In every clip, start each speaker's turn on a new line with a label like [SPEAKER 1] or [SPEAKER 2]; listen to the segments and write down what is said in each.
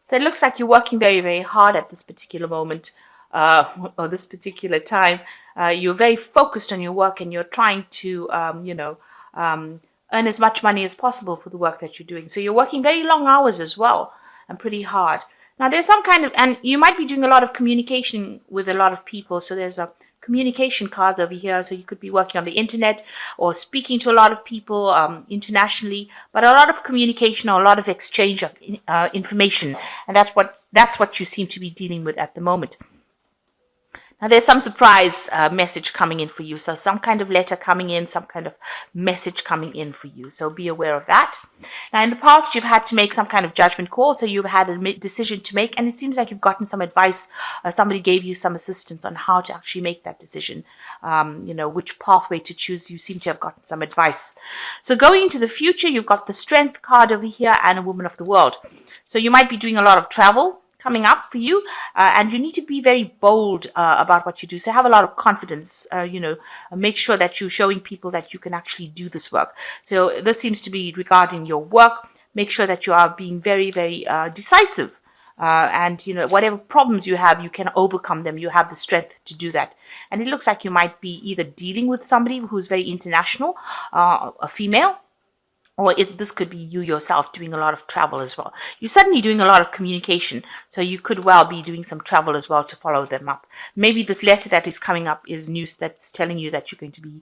[SPEAKER 1] So it looks like you're working very, very hard at this particular moment, or this particular time. You're very focused on your work, and you're trying to, earn as much money as possible for the work that you're doing. So you're working very long hours as well, and pretty hard. Now, there's some kind of, and you might be doing a lot of communication with a lot of people. So there's a communication card over here. So you could be working on the internet or speaking to a lot of people internationally, but a lot of communication or a lot of exchange of information. And that's what you seem to be dealing with at the moment. Now, there's some surprise message coming in for you. So some kind of letter coming in, some kind of message coming in for you. So be aware of that. Now, in the past, you've had to make some kind of judgment call. So you've had a decision to make, and it seems like you've gotten some advice. Somebody gave you some assistance on how to actually make that decision. Which pathway to choose. You seem to have gotten some advice. So going into the future, you've got the Strength card over here and a Woman of the World. So you might be doing a lot of travel coming up for you, and you need to be very bold about what you do. So have a lot of confidence, make sure that you're showing people that you can actually do this work. So this seems to be regarding your work. Make sure that you are being very, very decisive, and whatever problems you have, you can overcome them. You have the strength to do that. And it looks like you might be either dealing with somebody who's very international, a female, or this could be you yourself doing a lot of travel as well. You're suddenly doing a lot of communication, so you could well be doing some travel as well to follow them up. Maybe this letter that is coming up is news that's telling you that you're going to be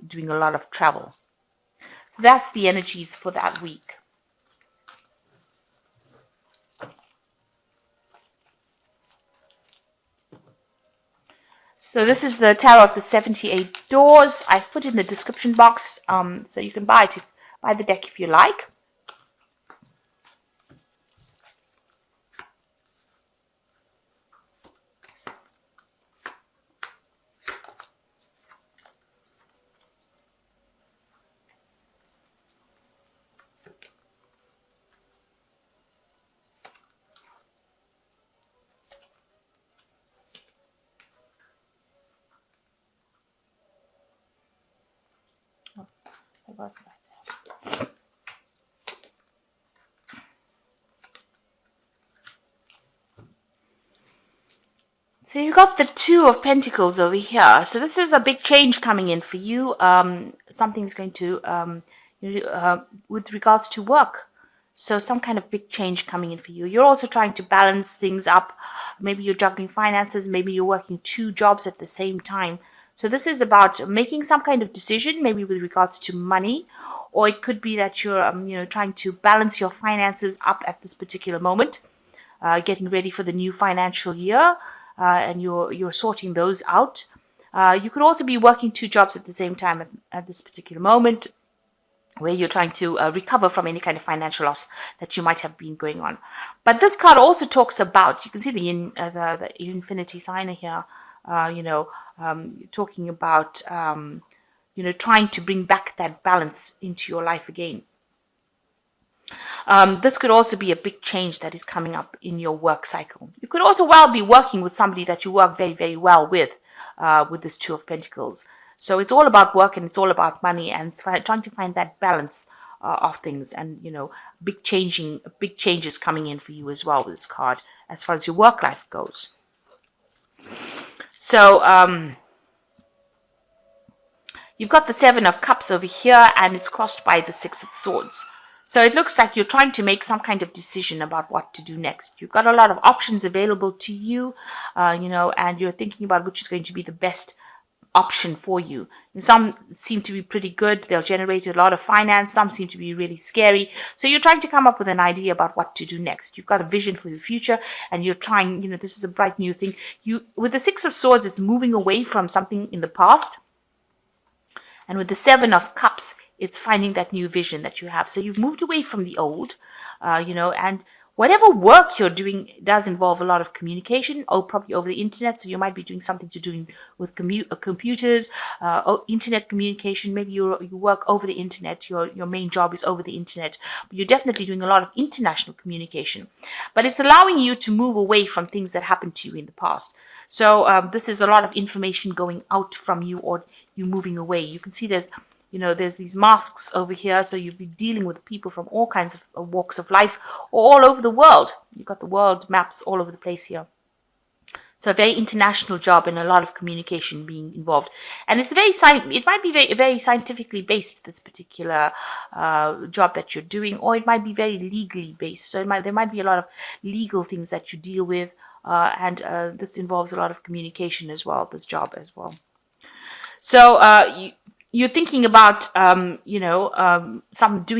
[SPEAKER 1] doing a lot of travel. So that's the energies for that week. So this is the Tarot of the 78 Doors. I've put in the description box, so you can buy the deck if you like. Oh, I was right there. So you got the Two of Pentacles over here. So this is a big change coming in for you. Something's going to, with regards to work. So some kind of big change coming in for you. You're also trying to balance things up. Maybe you're juggling finances. Maybe you're working two jobs at the same time. So this is about making some kind of decision, maybe with regards to money. Or it could be that you're, trying to balance your finances up at this particular moment. Getting ready for the new financial year. And you're sorting those out. You could also be working two jobs at the same time at this particular moment, where you're trying to recover from any kind of financial loss that you might have been going on. But this card also talks about, you can see the infinity sign here, talking about, trying to bring back that balance into your life again. This could also be a big change that is coming up in your work cycle. You could also well be working with somebody that you work very, very well with this Two of Pentacles. So it's all about work and it's all about money and trying to find that balance of things. And, big changes coming in for you as well with this card as far as your work life goes. So you've got the Seven of Cups over here, and it's crossed by the Six of Swords. So it looks like you're trying to make some kind of decision about what to do next. You've got a lot of options available to you, and you're thinking about which is going to be the best option for you. And some seem to be pretty good. They'll generate a lot of finance. Some seem to be really scary. So you're trying to come up with an idea about what to do next. You've got a vision for the future, and you're trying, this is a bright new thing. With the Six of Swords, it's moving away from something in the past. And with the Seven of Cups, it's finding that new vision that you have. So you've moved away from the old, and whatever work you're doing does involve a lot of communication, or probably over the internet. So you might be doing something to do with computers, internet communication. Maybe you work over the internet. Your main job is over the internet. But you're definitely doing a lot of international communication. But it's allowing you to move away from things that happened to you in the past. So this is a lot of information going out from you, or you moving away. You can see there's there's these masks over here, so you'll be dealing with people from all kinds of walks of life, all over the world. You've got the world maps all over the place here. So a very international job and a lot of communication being involved. And it's it might be very scientifically based, this particular job that you're doing, or it might be very legally based. So there might be a lot of legal things that you deal with, and this involves a lot of communication as well, this job as well. So you're thinking about, doing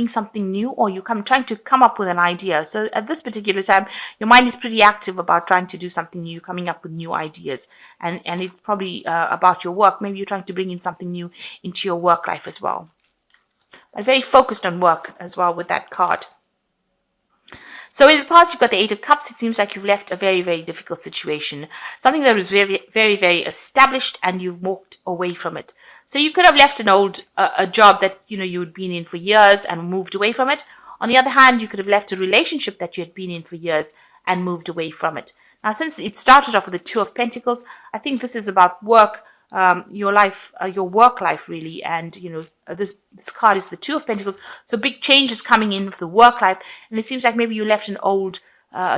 [SPEAKER 1] something new, or trying to come up with an idea. So at this particular time, your mind is pretty active about trying to do something new, coming up with new ideas. And it's probably about your work. Maybe you're trying to bring in something new into your work life as well. But very focused on work as well with that card. So in the past, you've got the Eight of Cups. It seems like you've left a very, very difficult situation. Something that was very, very, very established, and you've walked away from it. So you could have left a job that, you had been in for years and moved away from it. On the other hand, you could have left a relationship that you had been in for years and moved away from it. Now, since it started off with the Two of Pentacles, I think this is about work, your life, your work life, really. And, this card is the Two of Pentacles. So big change is coming in for the work life. And it seems like maybe you left an old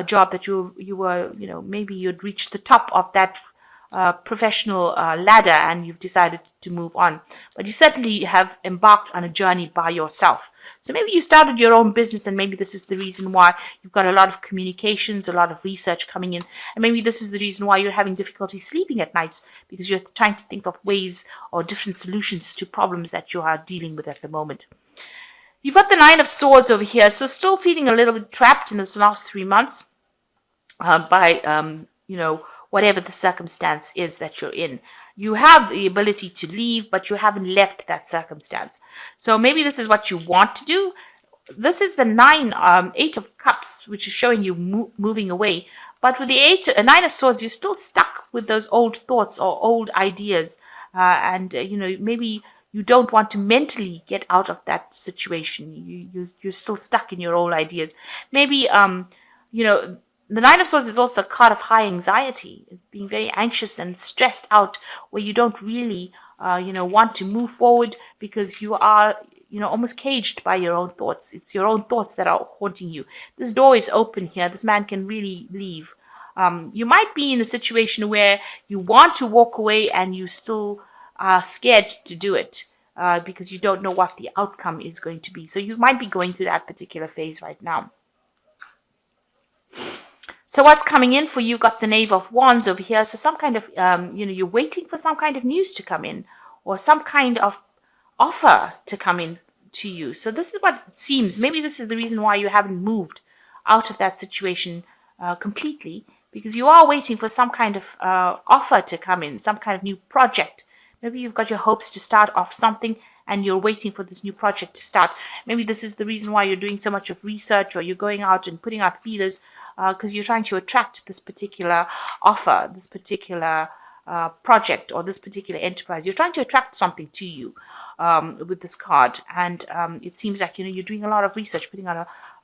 [SPEAKER 1] job that you were, maybe you'd reached the top of that professional ladder, and you've decided to move on. But you certainly have embarked on a journey by yourself. So maybe you started your own business, and maybe this is the reason why you've got a lot of communications, a lot of research coming in. And maybe this is the reason why you're having difficulty sleeping at nights, because you're trying to think of ways or different solutions to problems that you are dealing with at the moment. You've got the Nine of Swords over here, so still feeling a little bit trapped in this last 3 months by, whatever the circumstance is that you're in. You have the ability to leave, but you haven't left that circumstance. So maybe this is what you want to do. This is the Eight of Cups, which is showing you moving away. But with the Nine of Swords, you're still stuck with those old thoughts or old ideas. Maybe you don't want to mentally get out of that situation. You're still stuck in your old ideas. Maybe, the Nine of Swords is also a card of high anxiety. It's being very anxious and stressed out, where you don't really, want to move forward because you are, almost caged by your own thoughts. It's your own thoughts that are haunting you. This door is open here. This man can really leave. You might be in a situation where you want to walk away and you still are scared to do it because you don't know what the outcome is going to be. So you might be going through that particular phase right now. So what's coming in for you? Got the Knave of Wands over here. So some kind of, you're waiting for some kind of news to come in, or some kind of offer to come in to you. So this is what it seems. Maybe this is the reason why you haven't moved out of that situation completely, because you are waiting for some kind of offer to come in, some kind of new project. Maybe you've got your hopes to start off something, and you're waiting for this new project to start. Maybe this is the reason why you're doing so much of research, or you're going out and putting out feelers, because you're trying to attract this particular offer, this particular project, or this particular enterprise. You're trying to attract something to you with this card. And it seems like, you're doing a lot of research,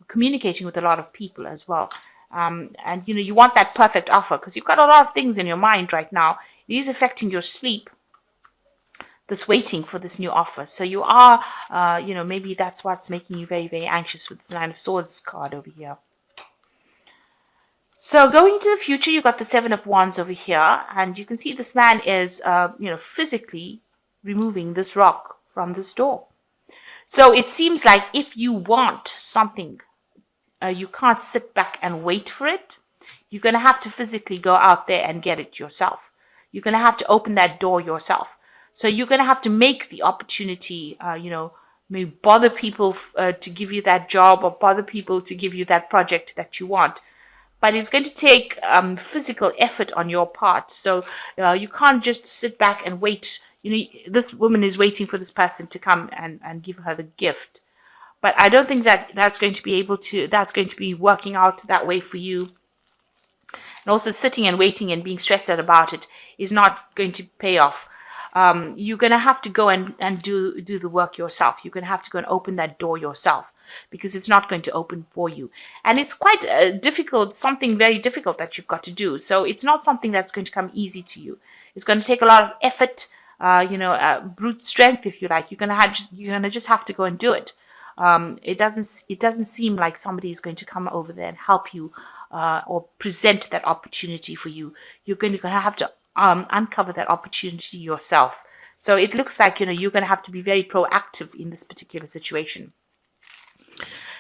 [SPEAKER 1] communicating with a lot of people as well. And, you want that perfect offer because you've got a lot of things in your mind right now. It is affecting your sleep, this waiting for this new offer. So you are, maybe that's what's making you very, very anxious with this Nine of Swords card over here. So going into the future, you've got the Seven of Wands over here, and you can see this man is, physically removing this rock from this door. So it seems like if you want something, you can't sit back and wait for it. You're going to have to physically go out there and get it yourself. You're going to have to open that door yourself. So you're going to have to make the opportunity, maybe bother people to give you that job, or bother people to give you that project that you want. But it's going to take physical effort on your part. So you can't just sit back and wait. This woman is waiting for this person to come and give her the gift. But I don't think that's going to be working out that way for you. And also sitting and waiting and being stressed out about it is not going to pay off. You're going to have to go and do the work yourself. You're going to have to go and open that door yourself, because it's not going to open for you. And it's quite something very difficult that you've got to do. So it's not something that's going to come easy to you. It's going to take a lot of effort. brute strength, if you like. You're gonna just have to go and do it. It doesn't seem like somebody is going to come over there and help you or present that opportunity for you. You're going to have to uncover that opportunity yourself. So it looks like you're going to have to be very proactive in this particular situation.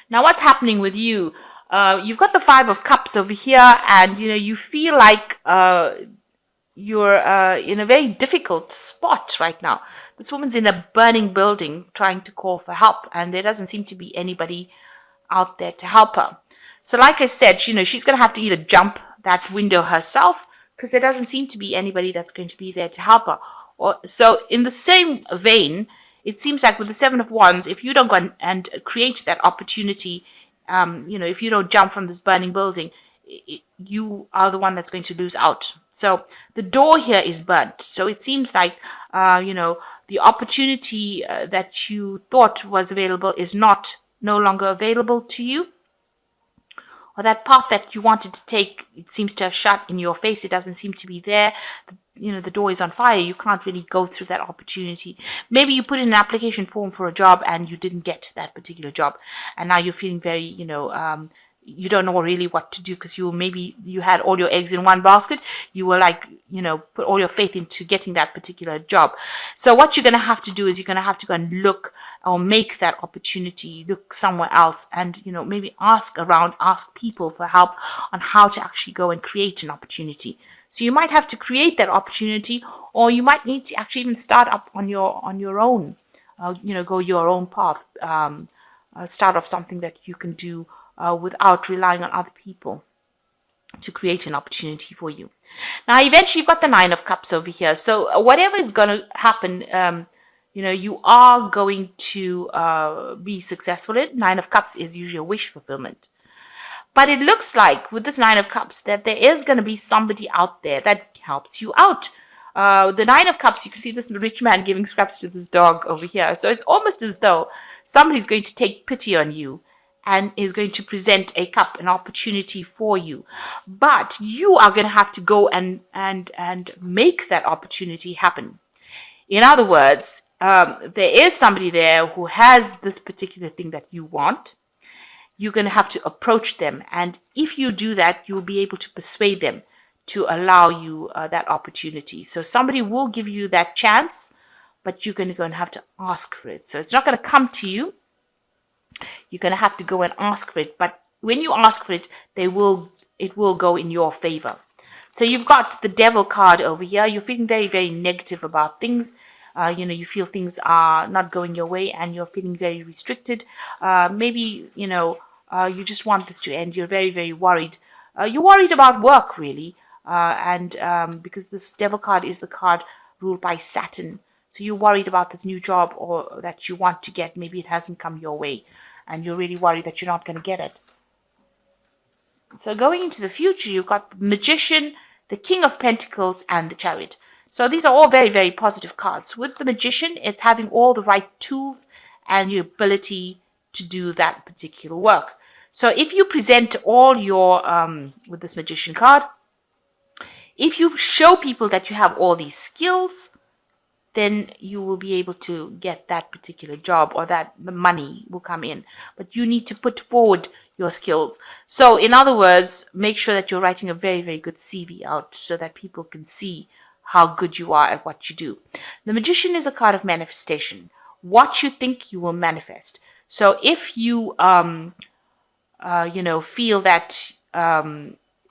[SPEAKER 1] Now, what's happening with you? You've got the Five of Cups over here, and you feel like you're in a very difficult spot right now. This woman's in a burning building trying to call for help, and there doesn't seem to be anybody out there to help her. So like I said, she's going to have to either jump that window herself, because there doesn't seem to be anybody that's going to be there to help her. So in the same vein, it seems like with the Seven of Wands, if you don't go and create that opportunity, if you don't jump from this burning building, you are the one that's going to lose out. So the door here is burnt. So it seems like, the opportunity that you thought was available is no longer available to you. Or that path that you wanted to take, it seems to have shut in your face. It doesn't seem to be there. The door is on fire. You can't really go through that opportunity. Maybe you put in an application form for a job and you didn't get that particular job. And now you're feeling very, you don't know really what to do, because you had all your eggs in one basket. You were like, put all your faith into getting that particular job. So what you're going to have to do is you're going to have to go and look or make that opportunity look somewhere else, and maybe ask people for help on how to actually go and create an opportunity. So you might have to create that opportunity, or you might need to actually even start up on your own, go your own path, start off something that you can do without relying on other people to create an opportunity for you. Now, eventually, you've got the Nine of Cups over here. So whatever is going to happen, you are going to be successful in it. Nine of Cups is usually a wish fulfillment. But it looks like with this Nine of Cups that there is going to be somebody out there that helps you out. The Nine of Cups, you can see this rich man giving scraps to this dog over here. So it's almost as though somebody's going to take pity on you and is going to present a cup, an opportunity for you. But you are going to have to go and make that opportunity happen. In other words, there is somebody there who has this particular thing that you want. You're going to have to approach them. And if you do that, you'll be able to persuade them to allow you that opportunity. So somebody will give you that chance, but you're going to go and have to ask for it. So it's not going to come to you. You're going to have to go and ask for it. But when you ask for it, it will go in your favor. So you've got the Devil card over here. You're feeling very, very negative about things. You feel things are not going your way and you're feeling very restricted. Maybe, you just want this to end. You're very, very worried. You're worried about work, really. Because this Devil card is the card ruled by Saturn. So you're worried about this new job or that you want to get. Maybe it hasn't come your way. And you're really worried that you're not going to get it. So going into the future, you've got the Magician, the King of Pentacles, and the Chariot. So these are all very, very positive cards. With the Magician, it's having all the right tools and your ability to do that particular work. So if you present all your, with this Magician card, if you show people that you have all these skills, then you will be able to get that particular job, or that the money will come in. But you need to put forward your skills. So in other words, make sure that you're writing a very, very good CV out so that people can see how good you are at what you do. The Magician is a card of manifestation. What you think, you will manifest. So if you, feel that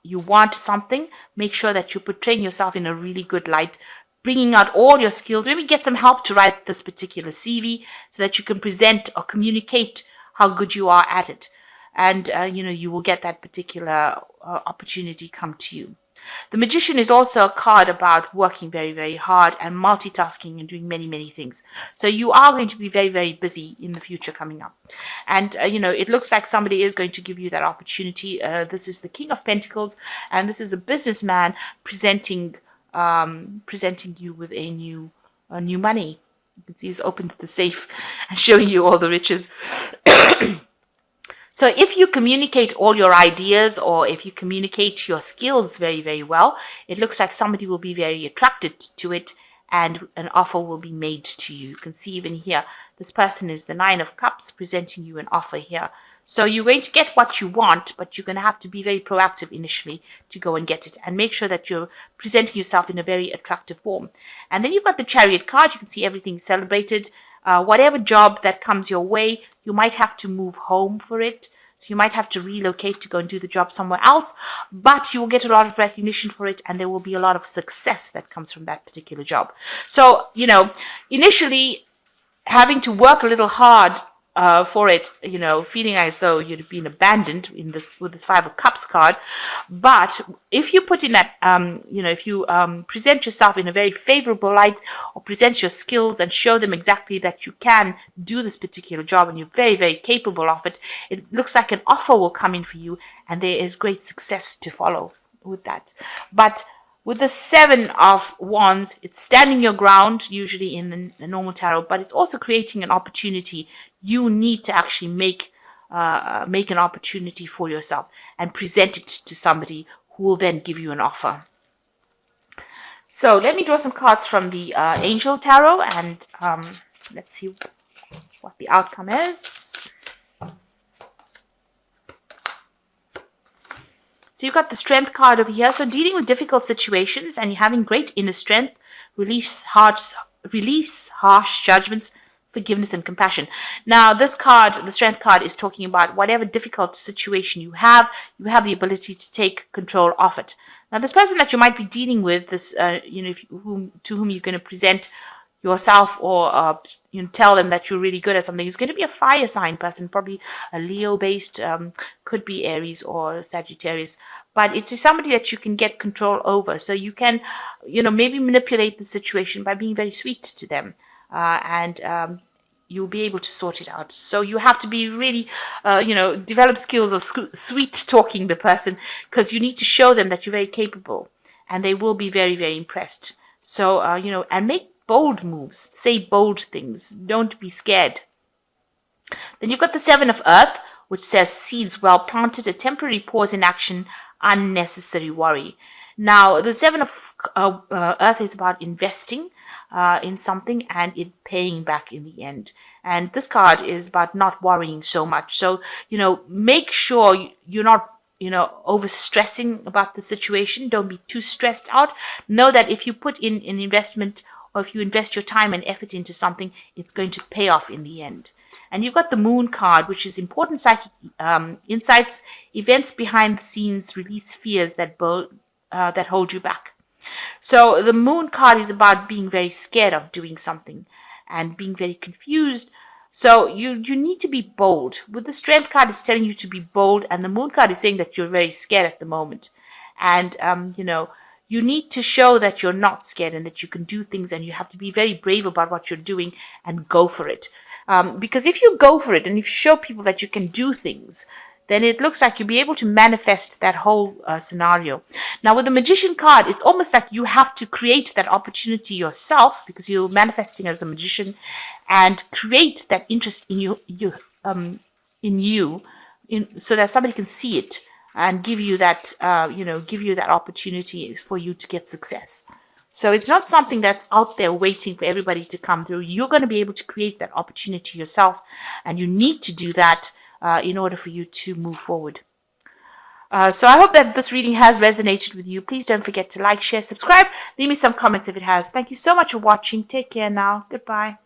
[SPEAKER 1] you want something, make sure that you're portraying yourself in a really good light, bringing out all your skills. Maybe get some help to write this particular CV so that you can present or communicate how good you are at it. And, you will get that particular opportunity come to you. The Magician is also a card about working very, very hard and multitasking and doing many, many things. So you are going to be very, very busy in the future coming up. And, it looks like somebody is going to give you that opportunity. This is the King of Pentacles, and this is a businessman presenting you with a new money. You can see he's opened the safe and showing you all the riches. So if you communicate all your ideas, or if you communicate your skills very, very well, it looks like somebody will be very attracted to it, and an offer will be made to you. You can see even here, this person is the Nine of Cups presenting you an offer here. So you're going to get what you want, but you're going to have to be very proactive initially to go and get it, and make sure that you're presenting yourself in a very attractive form. And then you've got the Chariot card. You can see everything celebrated. Whatever job that comes your way, you might have to move home for it. So you might have to relocate to go and do the job somewhere else, but you will get a lot of recognition for it, and there will be a lot of success that comes from that particular job. So, initially having to work a little hard for it, feeling as though you'd been abandoned with this Five of Cups card. But if you put in that, if you present yourself in a very favorable light, or present your skills and show them exactly that you can do this particular job and you're very, very capable of it, it looks like an offer will come in for you, and there is great success to follow with that. But with the Seven of Wands, it's standing your ground, usually in the normal tarot, but it's also creating an opportunity. You need to actually make an opportunity for yourself and present it to somebody who will then give you an offer. So let me draw some cards from the Angel Tarot, and let's see what the outcome is. So you've got the Strength card over here. So dealing with difficult situations and you're having great inner strength, release harsh judgments, forgiveness and compassion. Now this card, the Strength card, is talking about whatever difficult situation you have the ability to take control of it. Now this person that you might be dealing with, this to whom you're going to present yourself, or tell them that you're really good at something, is going to be a fire sign person, probably a Leo based, could be Aries or Sagittarius, but it's just somebody that you can get control over. So you can maybe manipulate the situation by being very sweet to them, and you'll be able to sort it out. So you have to be really develop skills of sweet talking the person, because you need to show them that you're very capable, and they will be very, very impressed. So and make bold moves, say bold things, don't be scared. Then you've got the Seven of Earth, which says seeds well planted, a temporary pause in action, unnecessary worry. Now the Seven of Earth is about investing in something and it paying back in the end, and this card is about not worrying so much. So make sure you're not over stressing about the situation. Don't be too stressed out. Know that if you put in an investment, or if you invest your time and effort into something, it's going to pay off in the end. And you've got the Moon card, which is important psychic insights, events behind the scenes, release fears that hold you back. So the Moon card is about being very scared of doing something and being very confused. So you need to be bold. With the Strength card, it's telling you to be bold, and the Moon card is saying that you're very scared at the moment. And you need to show that you're not scared and that you can do things, and you have to be very brave about what you're doing and go for it. Because if you go for it and if you show people that you can do things, then it looks like you'll be able to manifest that whole scenario. Now with the Magician card, it's almost like you have to create that opportunity yourself, because you're manifesting as a magician, and create that interest in you, so that somebody can see it and give you that opportunity for you to get success. So it's not something that's out there waiting for everybody to come through. You're going to be able to create that opportunity yourself, and you need to do that in order for you to move forward. So I hope that this reading has resonated with you. Please don't forget to like, share, subscribe. Leave me some comments if it has. Thank you so much for watching. Take care now. Goodbye.